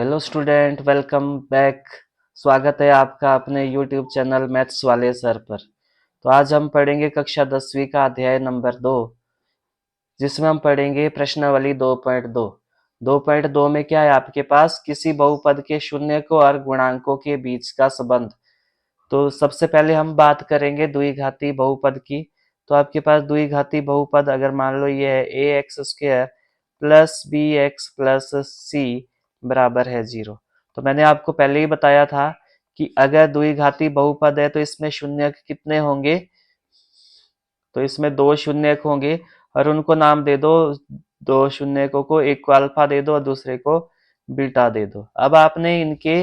Hello student, welcome back. स्वागत है आपका अपने यूट्यूब चैनल मैथ्स वाले सर पर। तो आज हम पढ़ेंगे कक्षा 10वीं का अध्याय नंबर 2, जिसमें हम पढ़ेंगे प्रश्नावली 2.2। 2.2 में क्या है आपके पास, किसी बहुपद के शून्य और गुणांकों के बीच का संबंध। तो सबसे पहले हम बात करेंगे द्विघाती बहुपद की। तो आपके पास द्विघाती बहुपद अगर मान लो ये है A X square plus B X plus C बराबर है 0। तो मैंने आपको पहले ही बताया था कि अगर द्विघाती बहुपद है तो इसमें शून्य कितने होंगे, तो इसमें दो शून्य होंगे और उनको नाम दे दो। दो शून्य को एक को अल्फा दे दो और दूसरे को बीटा दे दो। अब आपने इनके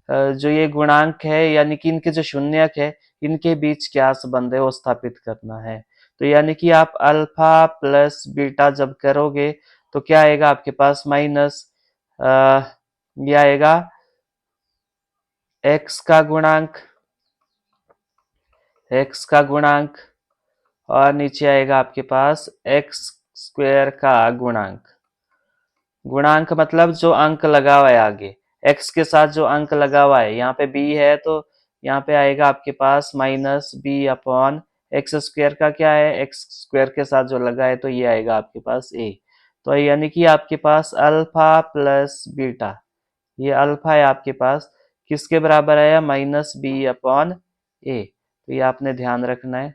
जो ये गुणांक है यानी कि इनके जो शून्यक है इनके बीच क्या संबंध है वो स्थापित करना है। तो यानी कि आप अल्फा प्लस बीटा जब करोगे तो क्या आएगा आपके पास माइनस ये आएगा एक्स का गुणांक और नीचे आएगा आपके पास एक्स स्क्वायर का गुणांक। गुणांक मतलब जो अंक लगा हुआ है आगे, एक्स के साथ जो अंक लगा हुआ है, यहाँ पे बी है तो यहाँ पे आएगा आपके पास minus B upon X square का क्या है, एक्स स्क्वायर के साथ जो लगा है तो ये आएगा आपके पास ए। तो यानी कि आपके पास अल्फा प्लस बीटा, ये अल्फा है आपके पास किसके बराबर आया, माइनस बी अपॉन ए। तो ये आपने ध्यान रखना है,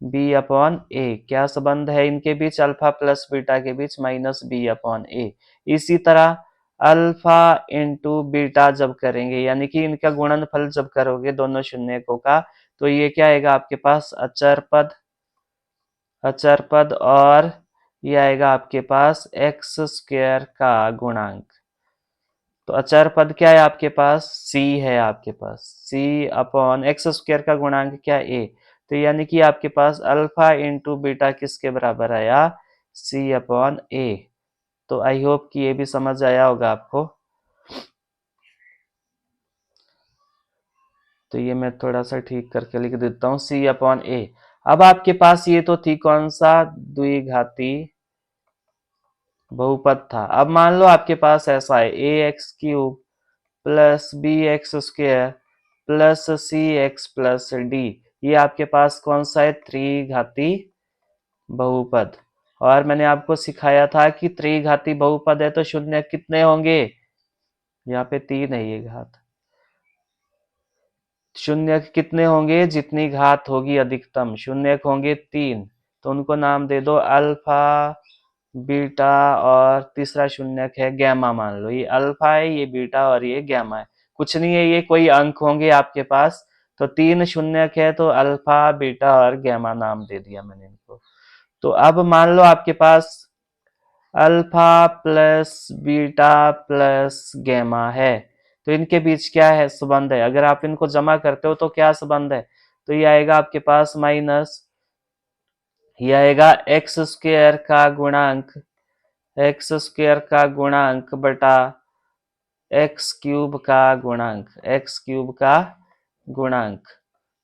बी अपॉन ए क्या संबंध है इनके बीच, अल्फा प्लस बीटा के बीच माइनस बी अपॉन ए। इसी तरह अल्फा इंटू बीटा जब करेंगे यानी कि इनका गुणनफल जब करोगे दोनों शून्यकों का, तो ये क्या आएगा आपके पास अचर पद और ये आएगा आपके पास एक्स स्क्वायर का गुणांक। तो अचर पद क्या है आपके पास, c है आपके पास, c अपॉन एक्स स्क्वायर का गुणांक क्या a। तो यानी कि आपके पास अल्फा इंटू बीटा किसके बराबर आया, c अपॉन a। तो आई होप कि ये भी समझ आया होगा आपको। तो ये मैं थोड़ा सा ठीक करके लिख देता हूँ, c अपॉन a। अब आपके पास ये तो थी कौन सा, द्विघाती बहुपद था। अब मान लो आपके पास ऐसा है A X cube plus B X square plus C X plus D. ये आपके पास कौन सा है, त्रिघाती बहुपद। और मैंने आपको सिखाया था कि त्रिघाती बहुपद है तो शून्य कितने होंगे, यहाँ पे 3 है ये घात, शून्य कितने होंगे, जितनी घात होगी अधिकतम शून्य होंगे 3। तो उनको नाम दे दो अल्फा बीटा और तीसरा शून्यक है गैमा। मान लो ये अल्फा है, ये बीटा और ये गैमा है। कुछ नहीं है, ये कोई अंक होंगे आपके पास। तो 3 शून्यक है तो अल्फा बीटा और गैमा नाम दे दिया मैंने इनको। तो अब मान लो आपके पास alpha plus beta plus gamma है, तो इनके बीच क्या है संबंध है, अगर आप इनको जमा करते हो तो क्या संबंध है। तो ये आएगा आपके पास माइनस, ये आएगा एक्स स्क्वायर का गुणांक, एक्स स्क्वायर का गुणांक बटा एक्स क्यूब का गुणांक, एक्स क्यूब का गुणांक।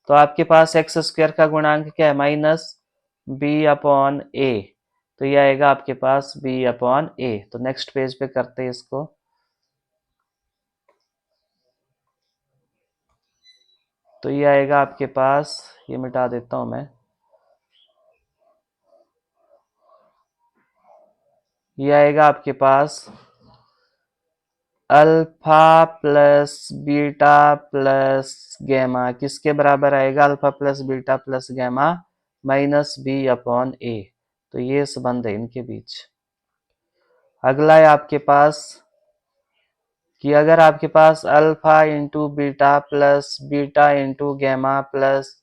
तो आपके पास एक्स स्क्वायर का गुणांक क्या है, माइनस बी अपॉन ए। तो ये आएगा आपके पास बी अपॉन ए। तो नेक्स्ट पेज पे करते हैं इसको। तो ये आएगा आपके पास, ये मिटा देता हूं मैं, ये आएगा आपके पास alpha plus beta plus gamma किसके बराबर आएगा, alpha plus beta plus gamma minus B upon A. तो ये संबंध है इनके बीच। अगला है आपके पास कि अगर आपके पास alpha into beta plus beta into gamma plus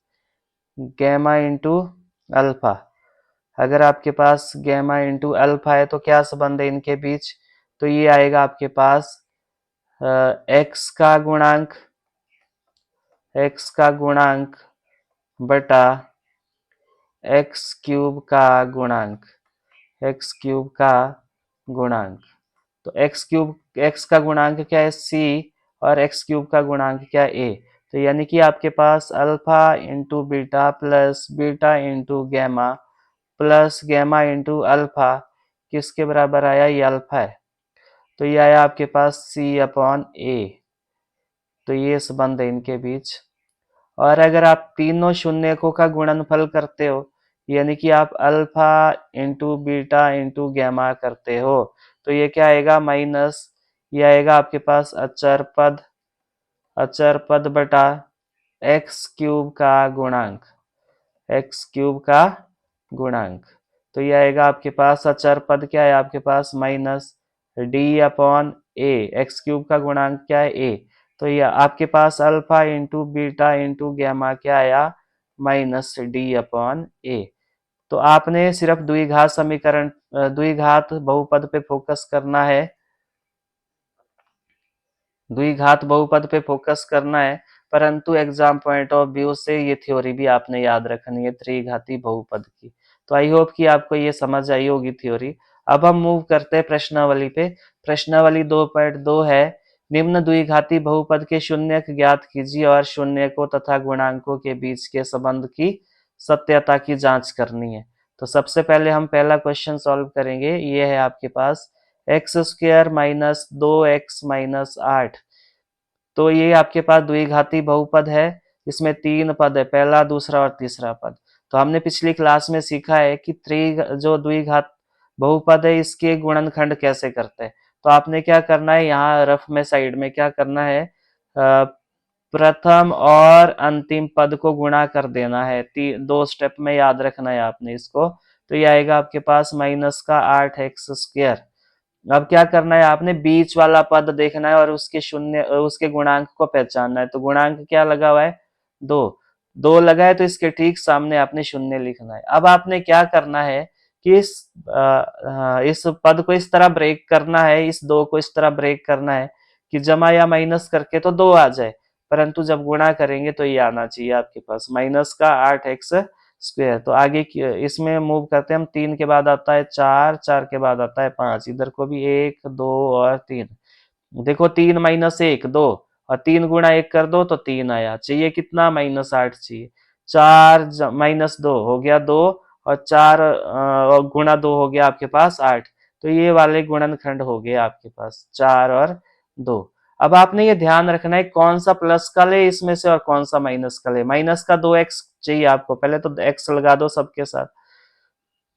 gamma into alpha, अगर आपके पास गैमा इंटू अल्फा है तो क्या संबंध है इनके बीच। तो ये आएगा आपके पास एक्स का गुणांक, एक्स का गुणांक बटा एक्स क्यूब का गुणांक, एक्स क्यूब का गुणांक। तो एक्स क्यूब, एक्स का गुणांक क्या है सी और एक्स क्यूब का गुणांक क्या है ए। तो यानी कि आपके पास alpha into beta plus beta into gamma plus gamma into alpha किसके बराबर आया, ये अल्फा है। तो ये आया आपके पास C/A। तो ये संबंध है इनके बीच। और अगर आप तीनों शून्यकों का गुणनफल करते हो, यानी कि आप alpha into beta into gamma करते हो, तो ये क्या आएगा माइनस, ये आएगा आपके पास अचर पद बटा एक्स क्यूब का गुणांक, एक्स क्यूब का गुणांक। तो ये आएगा आपके पास अचर पद क्या है आपके पास माइनस D/A, एक्स क्यूब का गुणांक क्या है ए। तो ये आपके पास alpha into beta into gamma क्या आया माइनस D/A। तो आपने सिर्फ द्विघात समीकरण द्विघात बहुपद पे फोकस करना है, द्विघात बहुपद पे फोकस करना है, परंतु एग्जाम पॉइंट ऑफ व्यू से ये थ्योरी भी आपने याद रखनी है त्रिघाती बहुपद की। तो आई होप कि आपको ये समझ आई होगी थ्योरी। अब हम मूव करते हैं प्रश्नावली पे। प्रश्नावली 2.2 है, निम्न द्विघाती बहुपद के शून्यक ज्ञात कीजिए और शून्यकों तथा गुणांकों के बीच के संबंध की सत्यता की जांच करनी है। तो सबसे पहले हम पहला क्वेश्चन सॉल्व करेंगे। ये है आपके पास X square minus 2x minus 8। तो ये आपके पास द्विघाती बहुपद है, इसमें तीन पद है, पहला दूसरा और तीसरा पद। तो हमने पिछली क्लास में सीखा है कि जो द्विघात बहुपद है इसके गुणनखंड कैसे करते हैं। तो आपने क्या करना है, यहाँ रफ में साइड में क्या करना है, प्रथम और अंतिम पद को गुणा कर देना है, दो स्टेप में याद रखना है आपने इसको। तो ये आएगा आपके पास माइनस का 8x²। अब क्या करना है, आपने बीच वाला पद देखना है और उसके शून्य उसके गुणांक को पहचानना है। तो गुणांक क्या लगा हुआ है, 2। 2 लगा है तो इसके ठीक सामने आपने शून्य लिखना है। अब आपने क्या करना है कि इस पद को इस तरह ब्रेक करना है, इस 2 को इस तरह ब्रेक करना है कि जमा या माइनस करके तो 2 आ जाए, परंतु जब गुणा करेंगे तो ये आना चाहिए आपके पास माइनस का 8x²। तो आगे इसमें मूव करते हैं हम, 3 के बाद आता है 4, 4 के बाद आता है 5, इधर को भी 1 2 और 3। देखो 3 माइनस 1 2, और 3 गुणा 1 कर दो तो 3 आया, चाहिए कितना -8 चाहिए। 4 माइनस 2 हो गया 2, और 4 गुणा 2 हो गया आपके पास 8। तो ये वाले गुणनखंड हो गए आपके पास 4 और 2। अब आपने ये ध्यान रखना है कौन सा प्लस का ले इसमें से और कौन सा माइनस का ले। माइनस का 2x चाहिए आपको, पहले तो x लगा दो सबके साथ।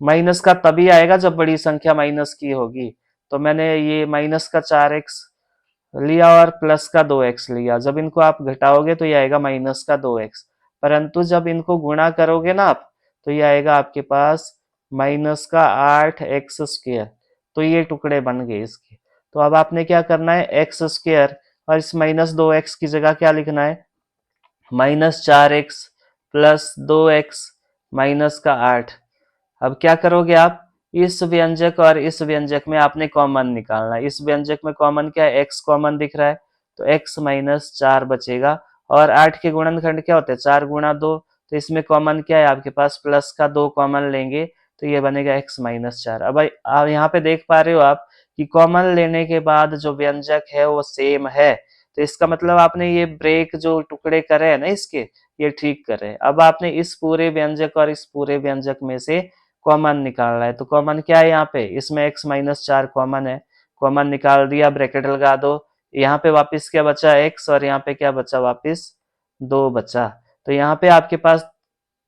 माइनस का तभी आएगा जब बड़ी संख्या माइनस की होगी। तो मैंने ये माइनस का 4x लिया और प्लस का 2x लिया, जब इनको आप घटाओगे तो ये आएगा माइनस का 2x, परंतु जब इनको गुणा करोगे ना आप तो ये आएगा आपके पास माइनस का 8x²। तो ये टुकड़े बन गए इसके। तो अब आपने क्या करना है, x² और इस -2x की जगह क्या लिखना है, -4x प्लस 2x माइनस का 8। अब क्या करोगे आप, इस व्यंजक और इस व्यंजक में आपने कॉमन निकालना है। इस व्यंजक में कॉमन क्या है, x कॉमन दिख रहा है, तो x -4 बचेगा। और 8 के गुणनखंड क्या होते हैं, 4 गुणा 2। तो इसमें कॉमन क्या है आपके पास, प्लस का 2 कॉमन लेंगे तो ये बनेगा x -4। अब आप यहाँ पे देख पा रहे हो आप कि कॉमन लेने के बाद जो व्यंजक है वो सेम है, तो इसका मतलब आपने ये ब्रेक जो टुकड़े करे हैं ना इसके, ये ठीक करे। अब आपने इस पूरे व्यंजक और इस पूरे व्यंजक में से कॉमन निकालना है। तो कॉमन क्या है यहाँ पे, इसमें x -4 कॉमन है, कॉमन निकाल दिया, ब्रैकेट लगा दो। यहाँ पे वापस क्या बचा, x, और यहाँ पे क्या बचा वापस 2 बचा। तो यहाँ पे आपके पास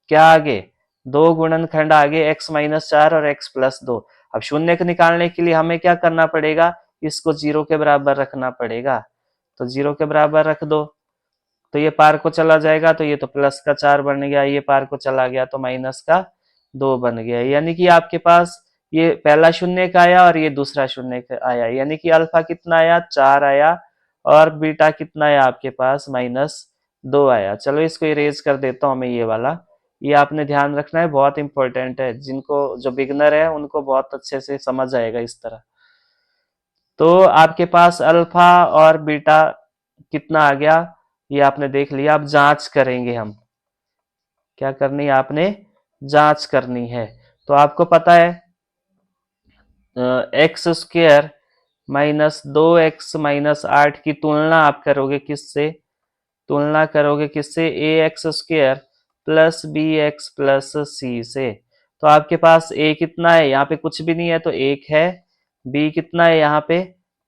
क्या आगे, 2 गुणनखंड आगे, x -4 और x + 2। अब शून्य को निकालने के लिए हमें क्या करना पड़ेगा, इसको 0 के बराबर रखना पड़ेगा। तो 0 के बराबर रख दो तो ये पार को चला जाएगा, तो ये तो प्लस का 4 बन गया, ये पार को चला गया तो माइनस का 2 बन गया। यानी कि आपके पास ये पहला शून्य का आया और ये दूसरा शून्य का आया, यानी कि अल्फा कितना आया, 4 आया, और बीटा कितना आया आपके पास -2 आया। चलो इसको इरेज कर देता हूं मैं ये वाला। ये आपने ध्यान रखना है, बहुत इंपॉर्टेंट है, जिनको जो बिगनर है उनको बहुत अच्छे से समझ आएगा इस तरह। तो आपके पास अल्फा और बीटा कितना आ गया, ये आपने देख लिया। अब जांच करेंगे हम, क्या करनी है आपने, जांच करनी है। तो आपको पता है x² -2x -8 की तुलना आप करोगे किससे, तुलना करोगे किससे, ax² plus bx plus c से। तो आपके पास a कितना है, यहाँ पे कुछ भी नहीं है तो 1 है, b कितना है यहाँ पे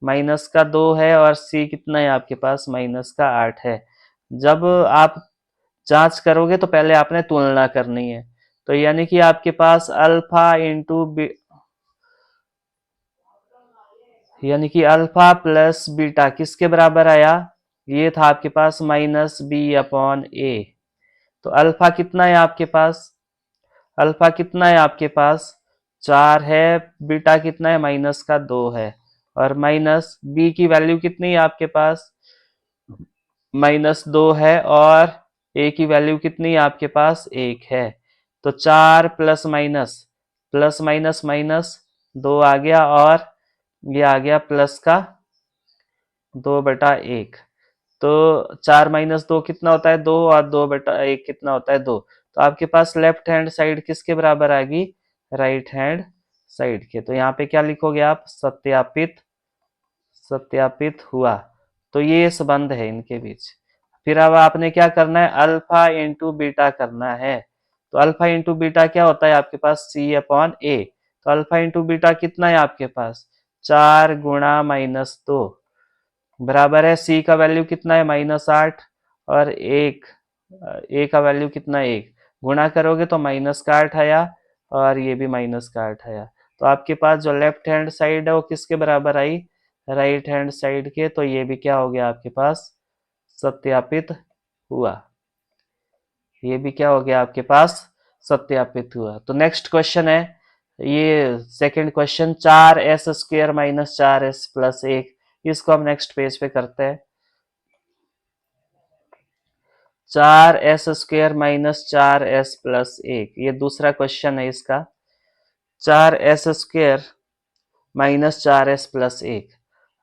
माइनस का 2 है और सी कितना है आपके पास, माइनस का 8 है। जब आप जांच करोगे तो पहले आपने तुलना करनी है। तो यानी कि आपके पास अल्फा इंटू बी, यानी कि अल्फा प्लस बीटा किसके बराबर आया, ये था आपके पास माइनस बी अपॉन ए। तो अल्फा कितना है आपके पास, अल्फा कितना है आपके पास 4 है, बीटा कितना है माइनस का 2 है, और माइनस बी की वैल्यू कितनी है आपके पास, -2 है, और ए की वैल्यू कितनी है आपके पास 1 है। तो 4 प्लस माइनस माइनस 2 आ गया, और ये आ गया प्लस का 2/1। तो 4 - 2 कितना होता है 2, और 2/1 कितना होता है 2। तो आपके पास लेफ्ट हैंड साइड किसके बराबर आ गई, राइट हैंड साइड के। तो यहाँ पे क्या लिखोगे आप, सत्यापित, सत्यापित हुआ। तो ये संबंध है इनके बीच। फिर अब आपने क्या करना है, अल्फा इंटू बीटा करना है। तो अल्फा इंटू बीटा क्या होता है आपके पास, सी अपॉन ए। तो अल्फा इंटू बीटा कितना है आपके पास, 4 - -2 बराबर है, सी का वैल्यू कितना है -8, और एक ए का वैल्यू कितना है 1। गुणा करोगे तो माइनस का 8 आया, और ये भी माइनस का 8 आया। तो आपके पास जो लेफ्ट हैंड साइड है वो किसके बराबर आई, राइट हैंड साइड के। तो ये भी क्या हो गया आपके पास, सत्यापित हुआ। ये भी क्या हो गया आपके पास, सत्यापित हुआ। तो नेक्स्ट क्वेश्चन है ये सेकंड क्वेश्चन, 4s² - 4s+1। इसको हम नेक्स्ट पेज पे करते हैं। 4s² - 4s+1, ये दूसरा क्वेश्चन है इसका। 4s² - 4s+1।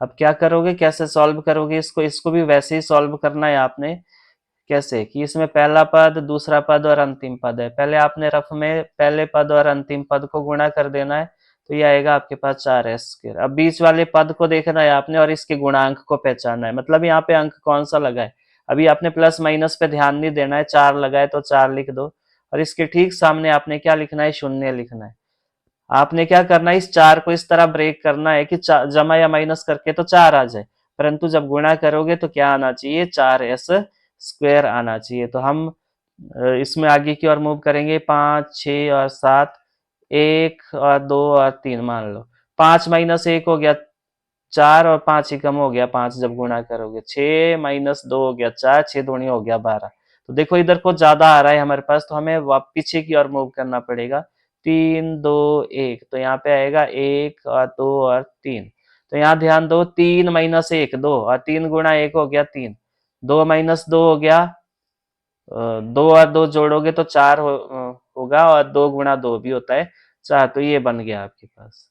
अब क्या करोगे, कैसे सॉल्व करोगे इसको, इसको भी वैसे ही सॉल्व करना है आपने। कैसे कि इसमें पहला पद, दूसरा पद और अंतिम पद है। पहले आपने रफ में पहले पद और अंतिम पद को गुणा कर देना है। तो ये आएगा आपके पास 4s²। अब बीच वाले पद को देखना है आपने, और इसके गुणांक को पहचानना है। मतलब यहाँ पे अंक कौन सा लगा है, अभी आपने प्लस माइनस पे ध्यान नहीं देना है। 4 लगाए तो 4 लिख दो, और इसके ठीक सामने आपने क्या लिखना है, 0 लिखना है। आपने क्या करना है, इस 4 को इस तरह ब्रेक करना है कि जमा या माइनस करके तो 4 आ जाए, परंतु जब गुणा करोगे तो क्या आना चाहिए, 4s² आना चाहिए। तो हम इसमें आगे की ओर मूव करेंगे, 5, 6 और 7, 1 और 2 और 3 मान लो। 5 - 1 हो गया 4, और 5 ही कम हो गया 5 जब गुणा करोगे। 6 - 2 हो गया 4, 6 दूनी हो गया 12। तो देखो इधर को ज्यादा आ रहा है हमारे पास, तो हमें पीछे की ओर मूव करना पड़ेगा। 3, 2, 1, तो यहाँ पे आएगा 1 और 2 और 3। तो यहाँ ध्यान दो, 3 - 1 2, और 3 गुणा 1 हो गया 3, 2 - 2 हो गया 2, और 2 जोड़ोगे तो 4 होगा, और 2 गुणा 2 भी होता है 4। तो ये बन गया आपके पास।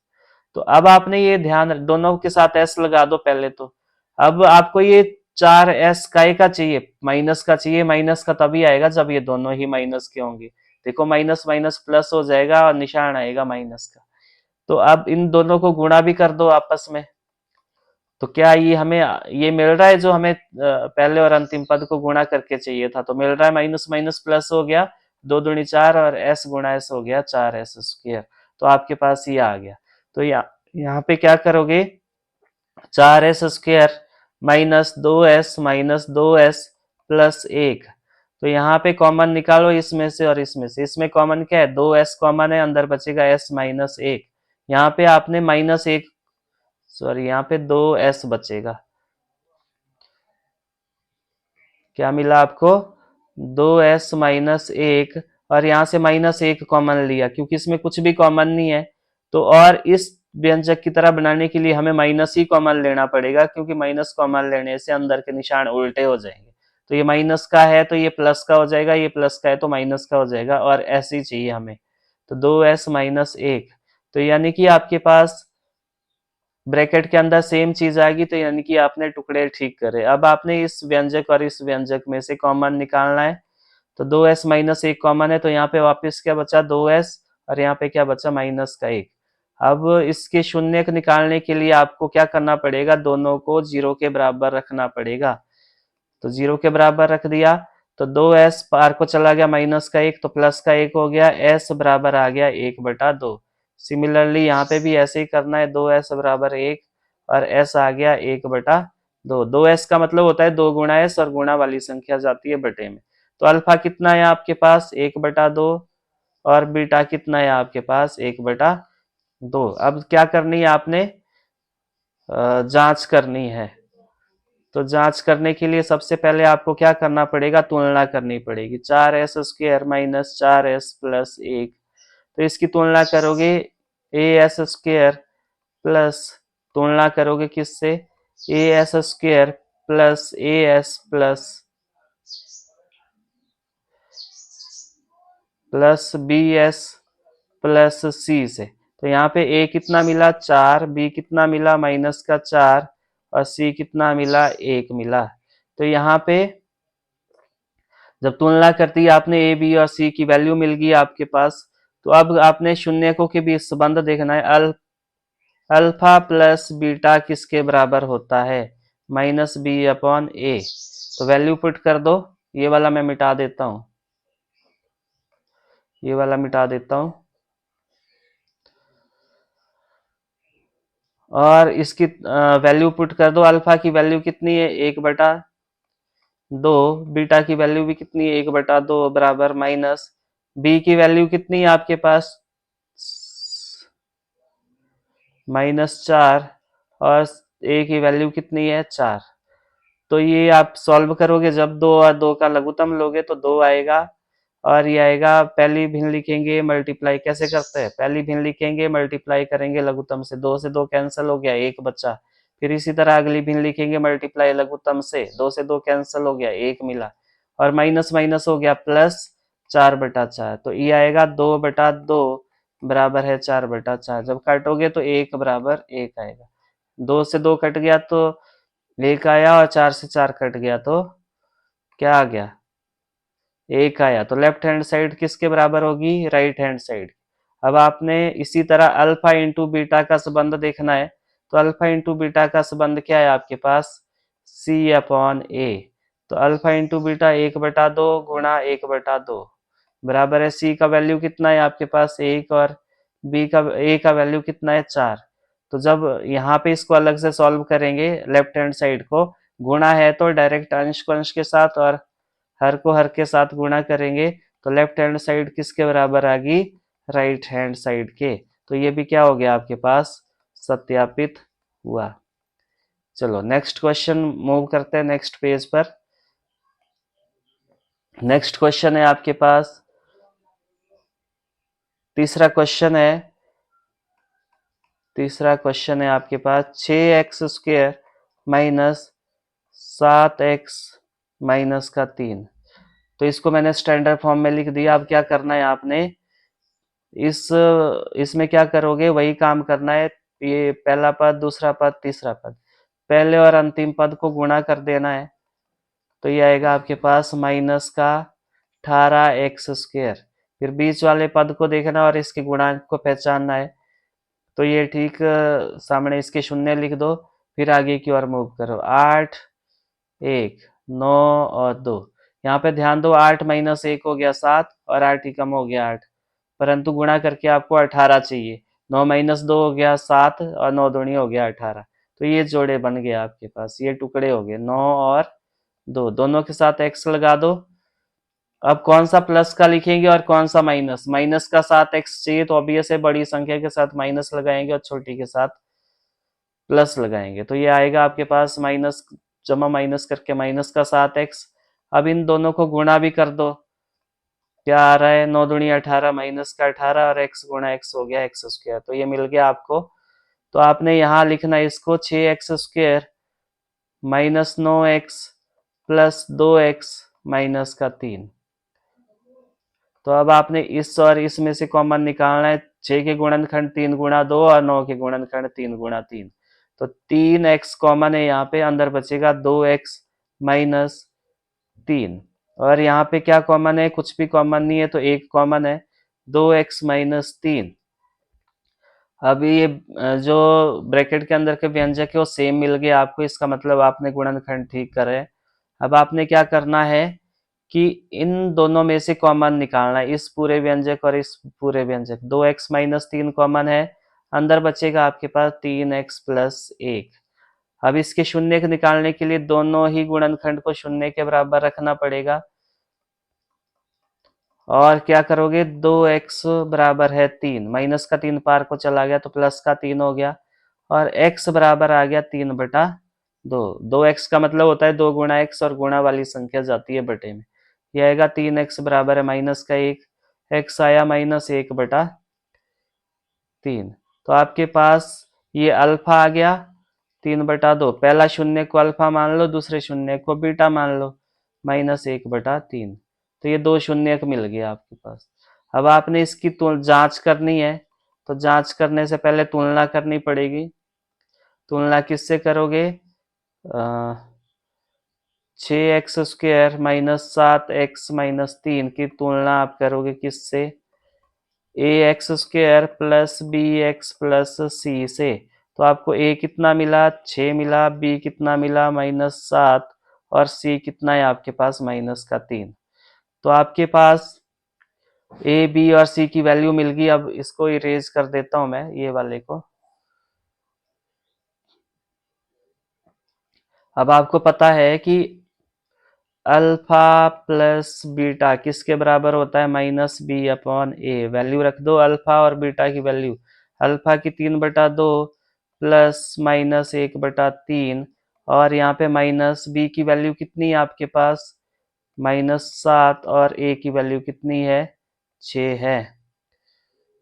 तो अब आपने ये ध्यान, दोनों के साथ एस लगा दो पहले तो। अब आपको ये 4s काय का चाहिए, माइनस का चाहिए। माइनस का तभी आएगा जब ये दोनों ही माइनस के होंगे। देखो माइनस माइनस प्लस हो जाएगा, और निशान आएगा माइनस का। तो अब इन दोनों को गुणा भी कर दो आपस में। तो क्या ये हमें ये मिल रहा है जो हमें पहले और अंतिम पद को गुणा करके चाहिए था, तो मिल रहा है माइनस माइनस प्लस हो गया, 2 दूनी 4, और s गुणा s हो गया 4s²। तो आपके पास ये आ गया। तो यहाँ पे क्या करोगे, 4s² -2s तो यहाँ पे कॉमन निकालो इसमें से और इसमें से। इसमें कॉमन क्या है, 2s कॉमन है, अंदर बचेगा s-1। यहाँ पे आपने -1, सॉरी यहाँ पे 2s बचेगा। क्या मिला आपको, 2s-1, और यहाँ से -1 कॉमन लिया क्योंकि इसमें कुछ भी कॉमन नहीं है। तो और इस व्यंजक की तरह बनाने के लिए हमें माइनस ही कॉमन लेना पड़ेगा, क्योंकि माइनस कॉमन लेने से अंदर के निशान उल्टे हो जाएंगे। तो ये माइनस का है तो ये प्लस का हो जाएगा, ये प्लस का है तो माइनस का हो जाएगा, और ऐसे ही चाहिए हमें। तो 2s-1, तो यानी कि आपके पास ब्रैकेट के अंदर सेम चीज आएगी। तो यानी कि आपने टुकड़े ठीक करे। अब आपने इस व्यंजक और इस व्यंजक में से कॉमन निकालना है। तो 2s-1 कॉमन है, तो यहाँ पे वापस क्या बचा, 2s, और यहाँ पे क्या बचा, -1। अब इसके शून्य निकालने के लिए आपको क्या करना पड़ेगा, दोनों को 0 के बराबर रखना पड़ेगा। तो 0 के बराबर रख दिया, तो 2s पार को चला गया -1, तो +1 हो गया, s बराबर आ गया 1/2। सिमिलरली यहाँ पे भी ऐसे ही करना है, 2s = 1, और s आ गया 1/2। 2s का मतलब होता है 2 गुणा s, और गुणा वाली संख्या जाती है बटे में। तो अल्फा कितना है आपके पास 1/2, और बीटा कितना है आपके पास 1/2। अब क्या करनी है आपने, जांच करनी है। तो जांच करने के लिए सबसे पहले आपको क्या करना पड़ेगा, तुलना करनी पड़ेगी। 4s² माइनस 4s प्लस 1, तो इसकी तुलना करोगे as² प्लस, तुलना करोगे किससे, as² plus as plus bs plus c से। तो यहाँ पे a कितना मिला 4, b कितना मिला -4, और c कितना मिला 1 मिला। तो यहाँ पे जब तुलना कर दी आपने ए बी और सी की वैल्यू मिल गई आपके पास, तो अब आपने शून्यकों के बीच संबंध देखना है। अल्फा प्लस बीटा किसके बराबर होता है, -b/a। तो वैल्यू पुट कर दो, ये वाला मैं मिटा देता हूं, ये वाला मिटा देता हूं, और इसकी वैल्यू पुट कर दो। अल्फा की वैल्यू कितनी है 1/2, बीटा की वैल्यू भी कितनी है 1/2 बराबर माइनस, बी की वैल्यू कितनी है आपके पास -4, और ए की वैल्यू कितनी है 4। तो ये आप सॉल्व करोगे, जब 2 और 2 का लघुत्तम लोगे तो 2 आएगा, और ये आएगा। पहली भिन्न लिखेंगे, मल्टीप्लाई कैसे करते हैं, पहली भिन्न लिखेंगे, मल्टीप्लाई करेंगे लघुत्तम से, 2 से 2 कैंसिल हो गया, 1 बचा। फिर इसी तरह अगली भिन्न लिखेंगे, मल्टीप्लाई लघुत्तम से, 2 से 2 कैंसिल हो गया, 1 मिला, और माइनस माइनस हो गया प्लस, 4/4। तो ये आएगा 2/2 बराबर है 4/4। जब काटोगे तो 1 बराबर 1 आएगा। 2 से 2 कट गया तो 1 आया, और 4 से 4 कट गया तो क्या आ गया 1 आया। तो लेफ्ट हैंड साइड किसके बराबर होगी, राइट हैंड साइड। अब आपने इसी तरह अल्फा इंटू बीटा का संबंध देखना है। तो अल्फा इंटू बीटा का संबंध क्या है आपके पास, c/a। तो अल्फा इंटू बीटा 1/2 गुणा 1/2 बराबर है, c का वैल्यू कितना है आपके पास 1, और a का वैल्यू कितना है 4। तो जब यहाँ पे इसको अलग से सॉल्व करेंगे, लेफ्ट हैंड साइड को, गुणा है तो डायरेक्ट अंश को अंश के साथ और हर को हर के साथ गुणा करेंगे, तो लेफ्ट हैंड साइड किसके बराबर आ गई, राइट हैंड साइड के। तो ये भी क्या हो गया आपके पास, सत्यापित हुआ। चलो नेक्स्ट क्वेश्चन मूव करते हैं नेक्स्ट पेज पर। नेक्स्ट क्वेश्चन है आपके पास, तीसरा क्वेश्चन है आपके पास 6x² माइनस 7x माइनस का 3। तो इसको मैंने स्टैंडर्ड फॉर्म में लिख दिया। अब क्या करना है आपने, इसमें क्या करोगे, वही काम करना है। ये पहला पद, दूसरा पद, तीसरा पद, पहले और अंतिम पद को गुणा कर देना है। तो ये आएगा आपके पास माइनस का 18x²। फिर बीच वाले पद को देखना और इसके गुणांक को पहचानना है। तो ये ठीक सामने इसके शून्य लिख दो, फिर आगे की ओर मूव करो। 8, 1, 9 और 2। यहाँ पे ध्यान दो, 8 - 1 हो गया 7, और 8 ही कम हो गया 8, परंतु गुणा करके आपको 18 चाहिए। 9 - 2 हो गया 7, और 9 दूनी हो गया 18। तो ये जोड़े बन गए आपके पास, ये टुकड़े हो गए 9 और 2, दोनों के साथ x लगा दो। अब कौन सा प्लस का लिखेंगे और कौन सा माइनस, माइनस का साथ x चाहिए, तो ऑब्वियस है बड़ी संख्या के साथ माइनस लगाएंगे और छोटी के साथ प्लस लगाएंगे। तो ये आएगा आपके पास माइनस जमा माइनस करके -7x। अब इन दोनों को गुणा भी कर दो, क्या आ रहा है 9 दूनी 18 -18, और x गुणा x हो गया x²। तो ये मिल गया आपको। तो आपने यहाँ लिखना है इसको 6x² minus 9x plus 2x minus का 3। तो अब आपने इस और इसमें से कॉमन निकालना है। 6 के गुणनखंड 3 गुणा 2, और 9 के गुणनखंड 3 गुणा 3। तो 3x कॉमन है, यहाँ पे अंदर बचेगा 2x माइनस 3। और यहाँ पे क्या कॉमन है, कुछ भी कॉमन नहीं है, तो 1 कॉमन है, 2x माइनस 3। अब ये जो ब्रैकेट के अंदर के व्यंजक है वो सेम मिल गया आपको, इसका मतलब आपने गुणनखंड ठीक करे। अब आपने क्या करना है कि इन दोनों में से कॉमन निकालना है, इस पूरे व्यंजक और इस पूरे व्यंजक। 2x माइनस 3 कॉमन है, अंदर बचेगा आपके पास 3x प्लस 1। अब इसके शून्य को निकालने के लिए दोनों ही गुणनखंड को शून्य के बराबर रखना पड़ेगा। और क्या करोगे, 2x बराबर है 3, माइनस का 3 पार को चला गया तो प्लस का 3 हो गया, और x बराबर आ गया 3/2। 2x का मतलब होता है 2 गुणा x, और गुणा वाली संख्या जाती है बटे में। यह आएगा 3x बराबर है माइनस का 1, x आया -1/3। तो आपके पास ये अल्फा आ गया 3/2। पहला शून्य को अल्फा मान लो, दूसरे शून्य को बीटा मान लो, -1/3। तो ये 2 शून्य मिल गया आपके पास। अब आपने इसकी जांच करनी है, तो जांच करने से पहले तुलना करनी पड़ेगी। तुलना किससे करोगे, 6x² -7x-3 की तुलना आप करोगे किससे, ax² plus bx plus c से। तो आपको a कितना मिला, 6 मिला, b कितना मिला, -7, और c कितना है आपके पास, -3। तो आपके पास a b और c की वैल्यू मिल गई। अब इसको इरेज कर देता हूं मैं, ये वाले को। अब आपको पता है कि अल्फा प्लस बीटा किसके बराबर होता है, -b/a। वैल्यू रख दो अल्फा और बीटा की वैल्यू। अल्फा की 3/2 प्लस -1/3, और यहाँ पे माइनस b की वैल्यू कितनी है आपके पास, -7, और a की वैल्यू कितनी है, 6 है।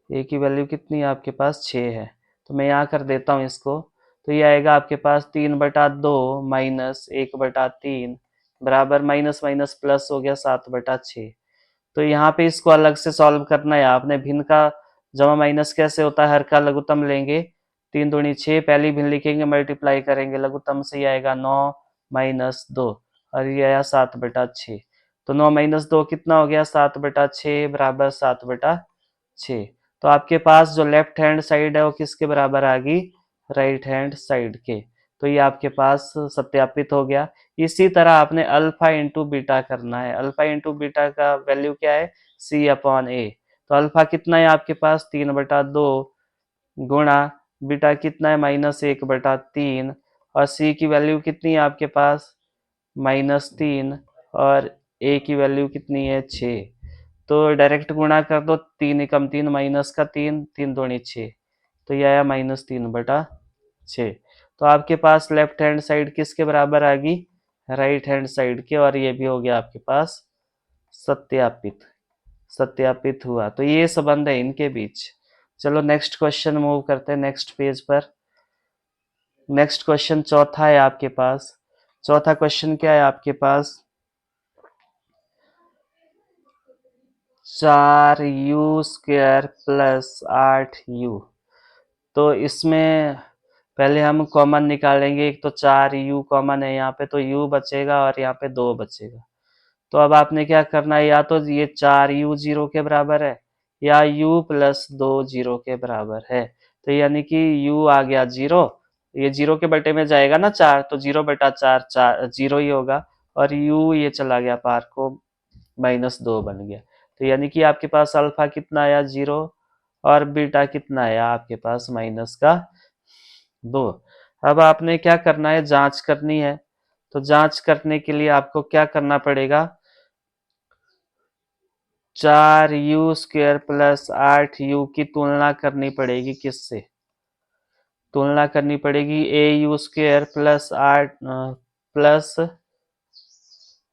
a की वैल्यू कितनी है आपके पास, 6 है। तो मैं यहाँ कर देता हूँ इसको। तो ये आएगा आपके पास 3/2 -1/3 बराबर माइनस माइनस प्लस हो गया 7/6। तो यहाँ पे इसको अलग से सॉल्व करना है आपने। भिन्न का जमा माइनस कैसे होता है, हर का लघुत्तम लेंगे, 3 दूनी 6, पहली भिन्न लिखेंगे, मल्टीप्लाई करेंगे, लघुत्तम से ही आएगा 9-2, और ये आया 7/6। तो 9-2 कितना हो गया, 7/6 बराबर 7/6। तो आपके पास जो लेफ्ट हैंड साइड है वो किसके बराबर आ गई, राइट हैंड साइड के। तो ये आपके पास सत्यापित हो गया। इसी तरह आपने अल्फा इंटू बीटा करना है। अल्फा इंटू बीटा का वैल्यू क्या है, c/a। तो अल्फा कितना है आपके पास, 3/2, गुणा बीटा कितना है, -1/3, और c की वैल्यू कितनी है आपके पास, -3, और a की वैल्यू कितनी है, 6। तो डायरेक्ट गुणा कर दो, 3 एकम 3, माइनस का 3, 3 दूनी 6, तो ये आया -3/6। तो आपके पास लेफ्ट हैंड साइड किसके बराबर आ गई, राइट हैंड साइड के, और ये भी हो गया आपके पास सत्यापित। सत्यापित हुआ। तो ये संबंध है इनके बीच। चलो नेक्स्ट क्वेश्चन मूव करते हैं नेक्स्ट पेज पर। नेक्स्ट क्वेश्चन चौथा है आपके पास। चौथा क्वेश्चन क्या है आपके पास, 4u² प्लस 8u। तो इसमें पहले हम कॉमन निकालेंगे। एक तो 4u कॉमन है यहाँ पे, तो u बचेगा और यहाँ पे 2 बचेगा। तो अब आपने क्या करना है, या तो ये 4u 0 के बराबर है, या u प्लस 2 0 के बराबर है। तो यानी कि u आ गया 0, ये 0 के बटे में जाएगा ना 4, तो 0/4 0 ही होगा, और u ये चला गया पार को, -2 बन गया। तो यानी कि आपके पास अल्फा कितना आया, 0, और बीटा कितना आया आपके पास, -2। अब आपने क्या करना है, जांच करनी है। तो जांच करने के लिए आपको क्या करना पड़ेगा, 4u² प्लस 8u की तुलना करनी पड़ेगी किससे, तुलना करनी पड़ेगी au² plus 8 plus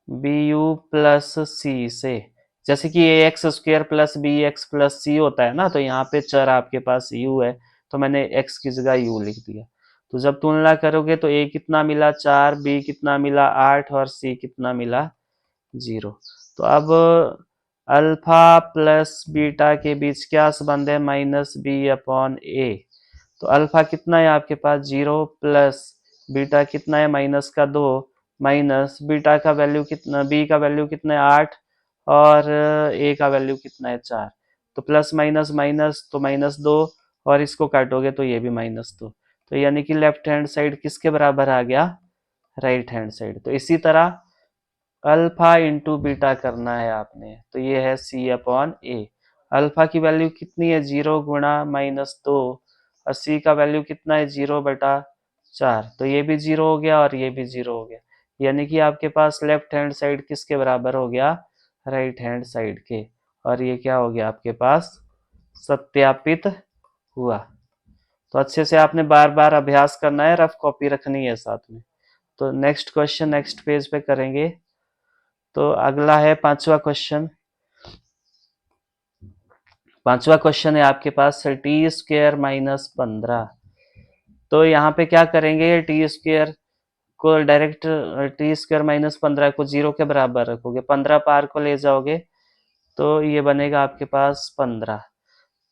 bu plus c से। जैसे कि ax² plus bx plus c होता है ना, तो यहाँ पे चर आपके पास u है, तो मैंने x की जगह u लिख दिया। तो जब तुलना करोगे तो a कितना मिला, 4, b कितना मिला, 8, और c कितना मिला, 0। तो अब अल्फा प्लस बीटा के बीच क्या संबंध है, -b/a। तो अल्फा कितना है आपके पास, 0, प्लस बीटा कितना है, -2, माइनस बीटा का वैल्यू कितना, बी का वैल्यू कितना है, 8, और ए का वैल्यू कितना है, 4। तो प्लस माइनस माइनस तो -2, और इसको काटोगे तो ये भी -2। तो यानी कि लेफ्ट हैंड साइड किसके बराबर आ गया, राइट हैंड साइड। तो इसी तरह अल्फा इंटू बीटा करना है आपने। तो ये है c/a। अल्फा की वैल्यू कितनी है, 0 गुणा -2, और c का वैल्यू कितना है 0/4, तो ये भी 0 हो गया और ये भी 0 हो गया, यानी कि आपके पास लेफ्ट हैंड साइड किसके बराबर हो गया, राइट हैंड साइड के, और ये क्या हो गया आपके पास, सत्यापित हुआ। तो अच्छे से आपने बार बार अभ्यास करना है, रफ कॉपी रखनी है साथ में। तो नेक्स्ट क्वेश्चन नेक्स्ट पेज पे करेंगे। तो अगला है पांचवा क्वेश्चन है आपके पास t² - 15। तो यहाँ पे क्या करेंगे, t² को डायरेक्ट t² - 15 को 0 के बराबर रखोगे, 15 पार को ले जाओगे तो ये बनेगा आपके पास 15।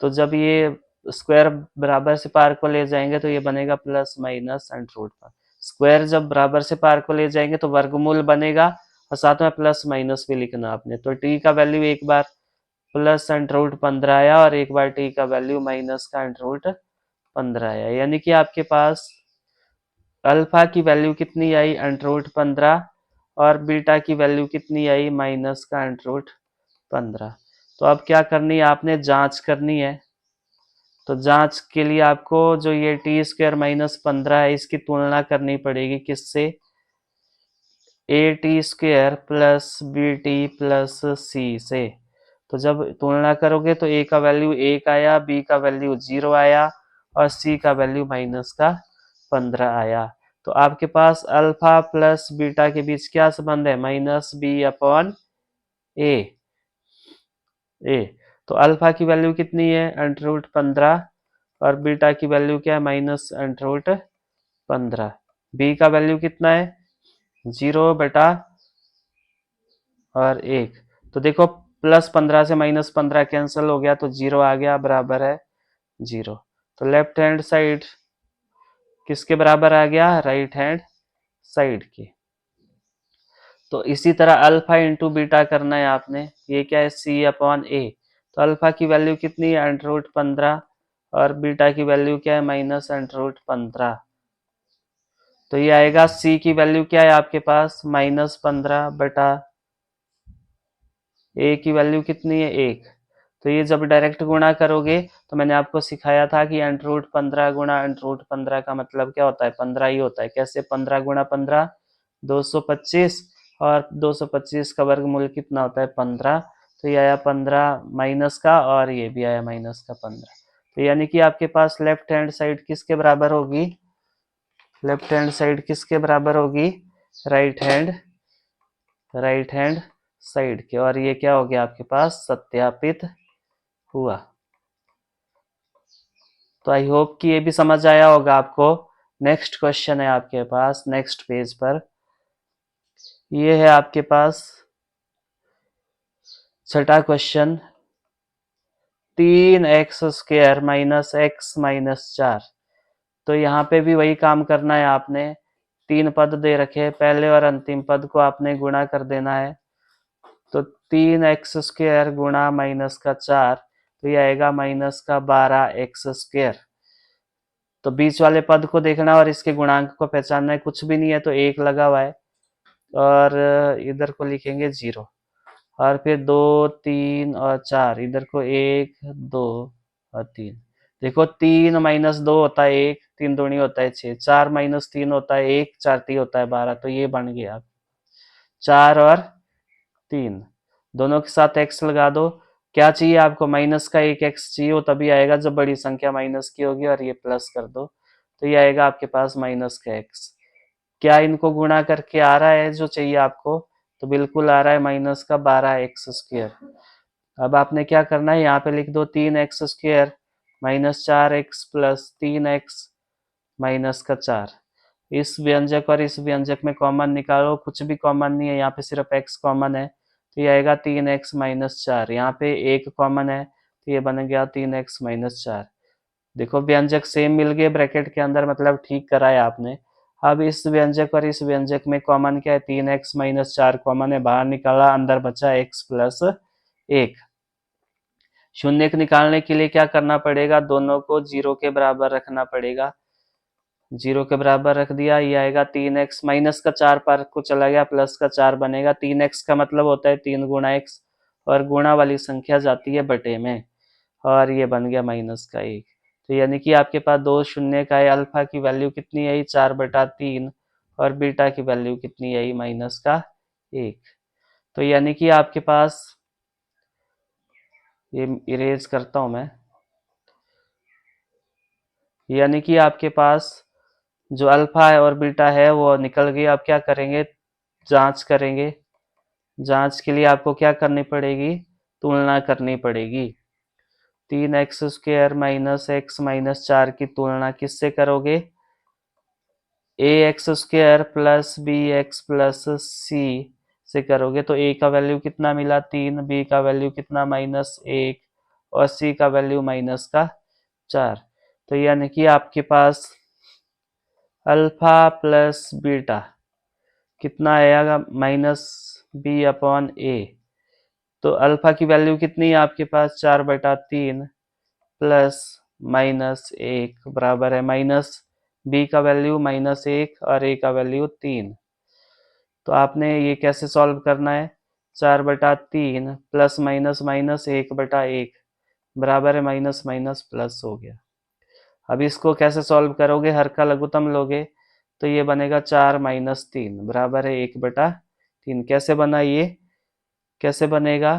तो जब ये स्क्वायर बराबर से पार को ले जाएंगे तो ये बनेगा प्लस माइनस अंडर रूट पर। स्क्वायर जब बराबर से पार को ले जाएंगे तो वर्गमूल बनेगा और साथ में प्लस माइनस भी लिखना आपने। तो टी का वैल्यू एक बार प्लस अंडर रूट 15 आया और एक बार टी का वैल्यू माइनस का अंडर रूट 15 आया, यानी कि आपके पास अल्फा की वैल्यू कितनी आई अंडर रूट 15 और बीटा की वैल्यू कितनी आई माइनस का अंडर रूट 15। तो अब क्या करनी है, आपने जांच करनी है। तो जांच के लिए आपको जो ये t² - 15 है इसकी तुलना करनी पड़ेगी किससे, at² plus bt plus c से। तो जब तुलना करोगे तो a का वैल्यू 1 आया, b का वैल्यू 0 आया और c का वैल्यू माइनस का 15 आया। तो आपके पास अल्फा प्लस बीटा के बीच क्या संबंध है, -b/a। तो अल्फा की वैल्यू कितनी है अंडर रूट 15 और बीटा की वैल्यू क्या है माइनस अंडर रूट 15। बी का वैल्यू कितना है 0 बटा और 1। तो देखो प्लस 15 से माइनस 15 कैंसिल हो गया तो 0 आ गया, बराबर है 0। तो लेफ्ट हैंड साइड किसके बराबर आ गया, राइट हैंड साइड के। तो इसी तरह अल्फा इंटू बीटा करना है आपने, ये क्या है c/a। तो अल्फा की वैल्यू कितनी है अंडर रूट 15 और बीटा की वैल्यू क्या है माइनस अंडर रूट 15। तो ये आएगा c की वैल्यू क्या है आपके पास -15 बटा a की वैल्यू कितनी है 1। तो ये जब डायरेक्ट गुणा करोगे तो मैंने आपको सिखाया था कि अंडर रूट 15 गुणा अंडर रूट 15 का मतलब क्या होता है 15 ही होता है। कैसे 15 गुणा 15 225 और 225 का वर्गमूल कितना होता है 15। तो ये आया 15 माइनस का और ये भी आया माइनस का 15। तो यानी कि आपके पास लेफ्ट हैंड साइड किसके बराबर होगी, लेफ्ट हैंड साइड किसके बराबर होगी, राइट हैंड साइड के। और ये क्या हो गया आपके पास सत्यापित हुआ। तो आई होप कि ये भी समझ आया होगा आपको। नेक्स्ट क्वेश्चन है आपके पास नेक्स्ट पेज पर, ये है आपके पास छठा क्वेश्चन 3x² - x - 4। तो यहाँ पे भी वही काम करना है आपने, 3 पद दे रखे, पहले और अंतिम पद को आपने गुणा कर देना है। तो 3x² गुणा माइनस का 4 तो ये आएगा माइनस का 12x²। तो बीच वाले पद को देखना और इसके गुणांक को पहचानना है, कुछ भी नहीं है तो 1 लगा हुआ है और इधर को लिखेंगे 0 और फिर 2 3 और 4 इधर को 1 2 और 3। देखो 3 - 2 होता है 1, 3 दूनी होता है 6, 4 - 3 होता है 1, 4 3 होता है 12। तो ये बन गया 4 और 3, दोनों के साथ x लगा दो। क्या चाहिए आपको, माइनस का एक x चाहिए, वो तभी आएगा जब बड़ी संख्या माइनस की होगी और ये प्लस कर दो तो ये आएगा आपके पास माइनस का x। क्या इनको गुणा करके आ रहा है जो चाहिए आपको, तो बिल्कुल आ रहा है माइनस का 12x²। अब आपने क्या करना है, यहाँ पे लिख दो 3x² - 4x plus 3x minus का 4। इस व्यंजक और इस व्यंजक में कॉमन निकालो, कुछ भी कॉमन नहीं है, यहाँ पे सिर्फ x कॉमन है तो ये आएगा 3x - 4। यहाँ पे 1 कॉमन है तो ये बन गया 3x - 4। देखो व्यंजक सेम मिल गए ब्रैकेट के अंदर, मतलब ठीक कराया आपने। अब इस व्यंजक और इस व्यंजक में कॉमन क्या है, 3x - 4 कॉमन है, बाहर निकाला, अंदर बचा x प्लस 1। शून्य निकालने के लिए क्या करना पड़ेगा, दोनों को 0 के बराबर रखना पड़ेगा। 0 के बराबर रख दिया, ये आएगा 3x माइनस का 4 पर को चला गया, प्लस का 4 बनेगा। 3x का मतलब होता है 3 गुणा x और गुणा वाली संख्या जाती है बटे में, और ये बन गया माइनस का 1। तो यानी कि आपके पास 2 शून्य का है, अल्फा की वैल्यू कितनी आई 4/3 और बीटा की वैल्यू कितनी आई -1। तो यानी कि आपके पास, ये इरेज करता हूं मैं, यानी कि आपके पास जो अल्फा है और बीटा है वो निकल गई। अब क्या करेंगे, जांच करेंगे। जांच के लिए आपको क्या करनी पड़ेगी, तुलना करनी पड़ेगी। 3x² माइनस x माइनस 4 की तुलना किससे करोगे, ax² plus bx plus c से करोगे। तो a का वैल्यू कितना मिला 3, b का वैल्यू कितना -1 और c का वैल्यू -4। तो यानी कि आपके पास अल्फा प्लस बीटा कितना आएगा -b/a। तो अल्फा की वैल्यू कितनी है आपके पास 4/3 प्लस -1 बराबर है माइनस बी का वैल्यू -1 और ए का वैल्यू 3। तो आपने ये कैसे सॉल्व करना है, 4/3 प्लस माइनस माइनस 1/1 बराबर है माइनस माइनस प्लस हो गया। अब इसको कैसे सॉल्व करोगे, हर का लघुत्तम लोगे तो ये बनेगा 4 - 3 बराबर है 1/3। कैसे बना ये, कैसे बनेगा,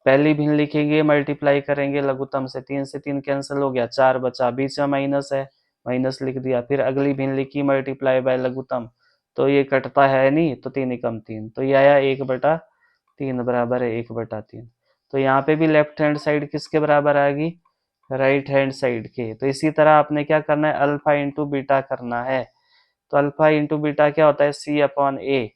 पहली भिन्न लिखेंगे, मल्टीप्लाई करेंगे लघुत्तम से, 3 से 3 कैंसिल हो गया, 4 बचा, बीच में माइनस है, माइनस लिख दिया। फिर अगली भिन्न लिखी, मल्टीप्लाई बाय लघुत्तम, तो ये कटता है नहीं, तो 3 एकम 3, तो ये आया 1/3 बराबर है 1/3। तो यहाँ पे भी लेफ्ट हैंड साइड किसके बराबर आएगी, राइट हैंड साइड के। तो इसी तरह आपने क्या करना है, अल्फा इंटू बीटा करना है। तो अल्फा इंटू बीटा क्या होता है, c/a।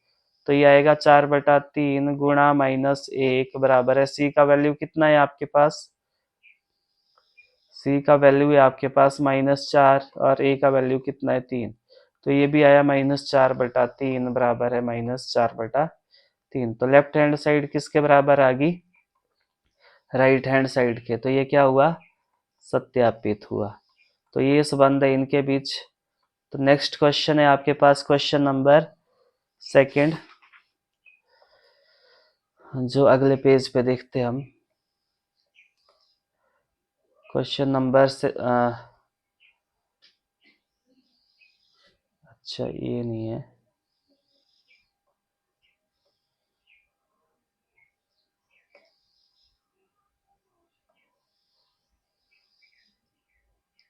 तो ये आएगा 4/3 गुणा -1 बराबर है, c का वैल्यू कितना है आपके पास, c का वैल्यू है आपके पास -4 और a का वैल्यू कितना है 3। तो ये भी आया -4/3 बराबर है -4/3। तो लेफ्ट हैंड साइड किसके बराबर आ गई, राइट हैंड साइड के। तो ये क्या हुआ, सत्यापित हुआ। तो ये संबंध है इनके बीच। तो नेक्स्ट क्वेश्चन है आपके पास क्वेश्चन नंबर 2, जो अगले पेज पे देखते हैं हम। क्वेश्चन नंबर से अच्छा ये नहीं है,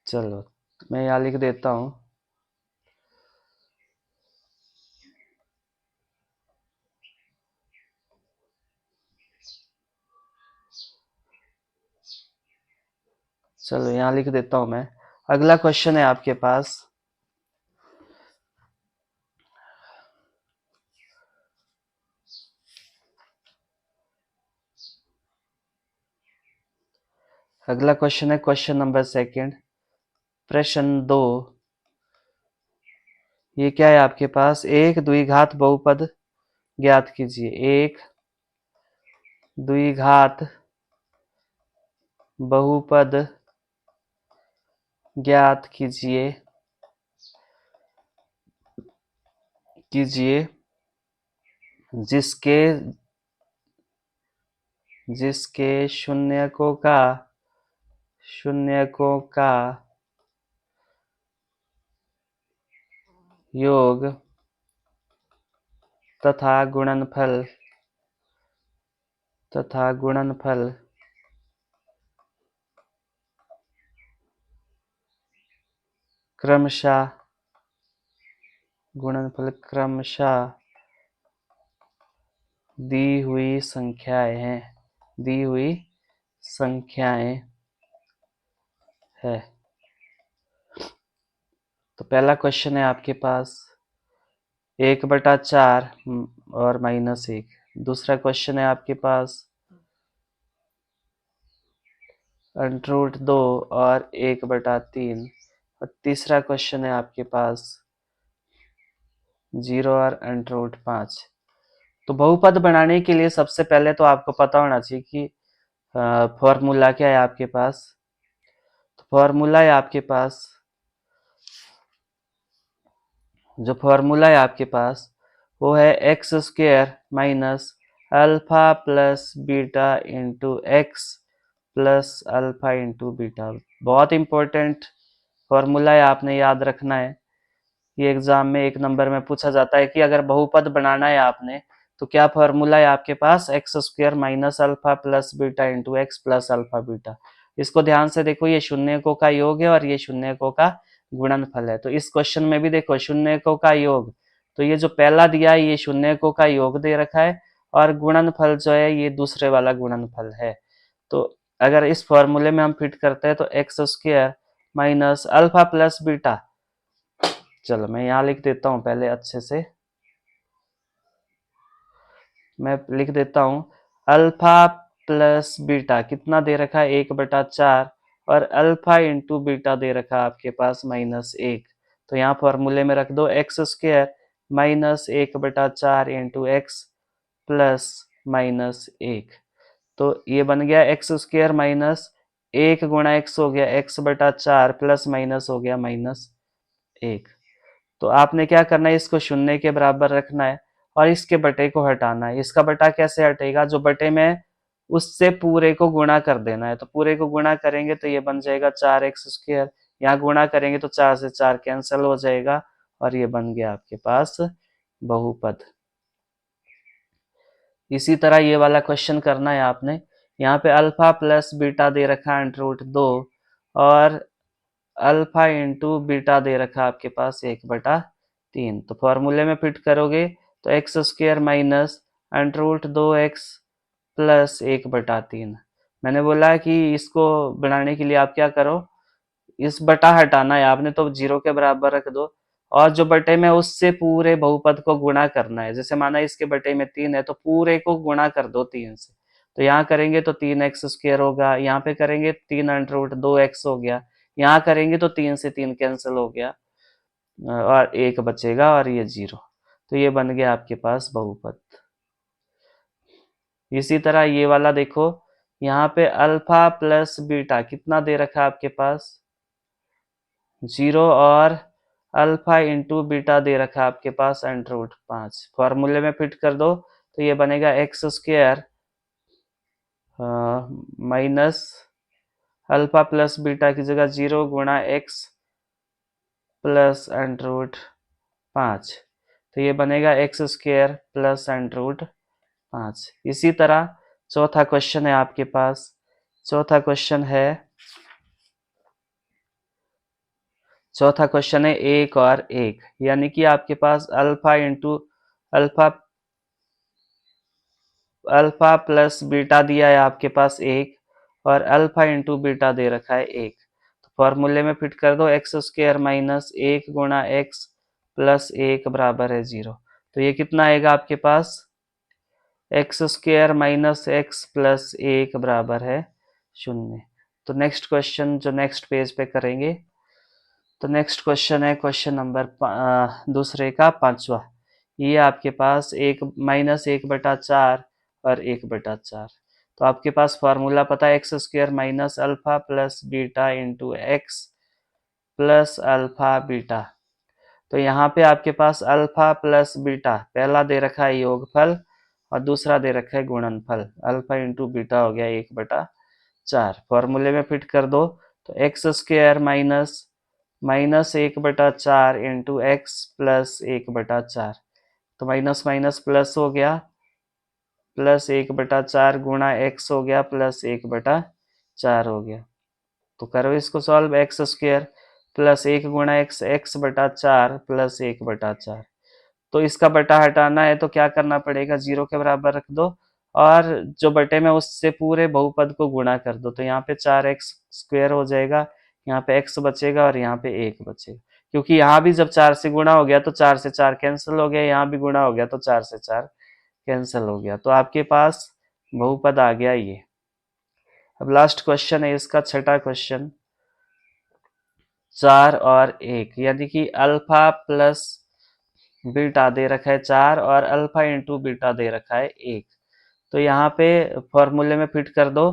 चलो मैं यहाँ लिख देता हूँ। चलो यहाँ लिख देता हूँ मैं। अगला क्वेश्चन है आपके पास, अगला क्वेश्चन है क्वेश्चन नंबर 2, प्रश्न 2। ये क्या है आपके पास, एक द्विघात बहुपद ज्ञात कीजिए। एक द्विघात बहुपद ज्ञात कीजिए कीजिए जिसके जिसके शून्यकों का योग तथा गुणनफल क्रमशः दी हुई संख्याएं है। तो पहला क्वेश्चन है आपके पास 1/4 और -1। दूसरा क्वेश्चन है आपके पास √2 और 1/3। और तीसरा क्वेश्चन है आपके पास 0 और √5। तो बहुपद बनाने के लिए सबसे पहले तो आपको पता होना चाहिए कि फॉर्मूला क्या है आपके पास। तो फॉर्मूला है आपके पास, जो फॉर्मूला है आपके पास वो है x² minus alpha plus beta into X plus alpha into beta बहुत इंपॉर्टेंट फॉर्मूला है, आपने याद रखना है। ये एग्जाम में 1 नंबर में पूछा जाता है कि अगर बहुपद बनाना है आपने तो क्या फॉर्मूला है आपके पास, X square minus alpha plus beta into X plus alpha beta. इसको ध्यान से देखो, ये शून्यकों का योग है और ये शून्यकों का गुणनफल है। तो इस क्वेश्चन में भी देखो शून्यकों का योग, तो ये जो पहला दिया है ये शून्यकों का योग दे रखा है और गुणनफल जो है ये दूसरे वाला गुणनफल है। तो अगर इस फॉर्मूले में हम फिट करते हैं तो x square minus alpha plus beta, चलो मैं यहाँ लिख देता हूँ पहले अच्छे से, मैं लिख देता हूँ अल्फा प्लस बीटा कितना दे रखा है 1/4 और अल्फा इंटू बीटा दे रखा है आपके पास -1। तो यहाँ फॉर्मूले में रख दो x square minus 1/4 into X plus -1। तो ये बन गया एक्स स्क्वायर माइनस 1 गुणा एक्स हो गया x/4 प्लस माइनस हो गया -1। तो आपने क्या करना है, इसको शून्य के बराबर रखना है और इसके बटे को हटाना है। इसका बटा कैसे हटेगा, जो बटे में उससे पूरे को गुणा कर देना है। तो पूरे को गुणा करेंगे तो ये बन जाएगा 4x²। यहाँ गुणा करेंगे तो 4 से 4 कैंसिल हो जाएगा और ये बन गया आपके पास बहुपद। इसी तरह ये वाला क्वेश्चन करना है आपने। यहाँ पे अल्फा प्लस बीटा दे रखा है √2 और अल्फा इंटू बीटा दे रखा आपके पास 1/3। तो फॉर्मूले में फिट करोगे तो x square minus √2x plus 1/3। मैंने बोला कि इसको बनाने के लिए आप क्या करो, इस बटा हटाना है आपने, तो 0 के बराबर रख दो और जो बटे में उससे पूरे बहुपद को गुणा करना है। जैसे माना इसके बटे में 3 है तो पूरे को गुणा कर दो 3 से। तो यहाँ करेंगे तो 3x² होगा, यहाँ पे करेंगे 3√2x हो गया, यहाँ करेंगे तो 3 से 3 कैंसिल हो गया और 1 बचेगा और ये 0। तो ये बन गया आपके पास बहुपद। इसी तरह ये वाला देखो, यहाँ पे अल्फा प्लस बीटा कितना दे रखा है आपके पास 0 और अल्फा इंटू बीटा दे रखा है आपके पास √5। फॉर्मूले में फिट कर दो तो ये बनेगा x square minus alpha plus beta की जगह 0 गुणा एक्स प्लस √5। तो ये बनेगा एक्स स्क्वायर प्लस √5। इसी तरह चौथा क्वेश्चन है आपके पास। चौथा क्वेश्चन है 1 और 1, यानी कि आपके पास alpha into alpha plus beta दिया है आपके पास 1 और अल्फा इंटू बीटा दे रखा है 1। तो फॉर्मूले में फिट कर दो एक्स स्क्वायर माइनस 1 गुणा एक्स प्लस 1 बराबर है 0। तो ये कितना आएगा आपके पास X square minus X plus 1 बराबर है 0। तो नेक्स्ट क्वेश्चन जो नेक्स्ट पेज पे करेंगे, तो नेक्स्ट क्वेश्चन है क्वेश्चन नंबर दूसरे का 5वां। ये आपके पास -1/4 और 1/4। तो आपके पास फॉर्मूला पता है x square minus alpha plus beta into X plus alpha beta. तो यहाँ पे आपके पास अल्फा प्लस बीटा पहला दे रखा है योगफल और दूसरा दे रखा है गुणनफल। अल्फा इंटू बीटा हो गया 1/4। फॉर्मूले में फिट कर दो तो x square minus 1/4 into X plus 1/4। तो माइनस माइनस प्लस हो गया, प्लस 1/4 गुणा एक्स हो गया प्लस 1/4 हो गया। तो करो इसको सॉल्व, एक्स स्क्वायर प्लस 1 गुणा एक्स x/4 प्लस 1/4। तो इसका बटा हटाना है तो क्या करना पड़ेगा, 0 के बराबर रख दो और जो बटे में उससे पूरे बहुपद को गुणा कर दो। तो यहाँ पे 4x² हो जाएगा, यहाँ पे x बचेगा और यहाँ पे 1 बचेगा। क्योंकि यहाँ भी जब 4 से गुणा हो गया तो 4 से 4 कैंसिल हो गया, यहाँ भी गुणा हो गया तो 4 से 4 कैंसिल हो गया। तो आपके पास बहुपद आ गया ये। अब लास्ट क्वेश्चन है इसका, छठा क्वेश्चन 4 और 1, यानी कि अल्फा प्लस बीटा दे रखा है 4 और अल्फा इंटू बीटा दे रखा है 1। तो यहाँ पे फॉर्मूले में फिट कर दो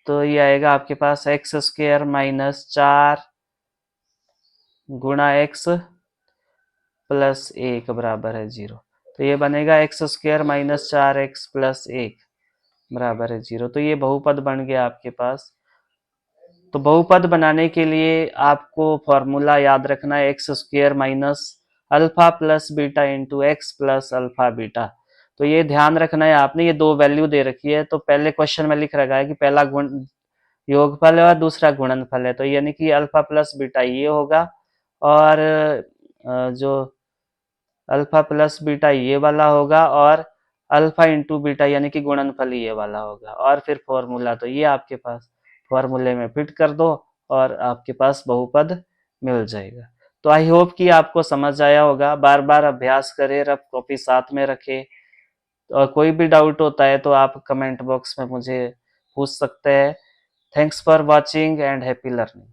तो ये आएगा आपके पास एक्स स्क्वायर माइनस 4 गुणा एक्स प्लस 1 बराबर है 0। तो ये बनेगा x square minus 4x plus 1 बराबर है 0। तो ये बहुपद बन गया आपके पास। तो बहुपद बनाने के लिए आपको फॉर्मूला याद रखना है x square minus alpha plus beta into X plus alpha beta. तो ये ध्यान रखना है आपने, ये दो वैल्यू दे रखी है, तो पहले क्वेश्चन में लिख रखा है कि पहला गुण योगफल है और दूसरा गुणनफल है, तो यानी कि अल्फा प्लस बीटा ये होगा और जो अल्फा प्लस बीटा ये वाला होगा और अल्फा इंटू बीटा यानी कि गुणनफल ये वाला होगा, और फिर फॉर्मूला तो ये आपके पास फॉर्मूले में फिट कर दो और आपके पास बहुपद मिल जाएगा। तो आई होप कि आपको समझ आया होगा। बार बार अभ्यास करें, रफ कॉपी साथ में रखें, और कोई भी डाउट होता है तो आप कमेंट बॉक्स में मुझे पूछ सकते हैं। Thanks for watching and happy learning.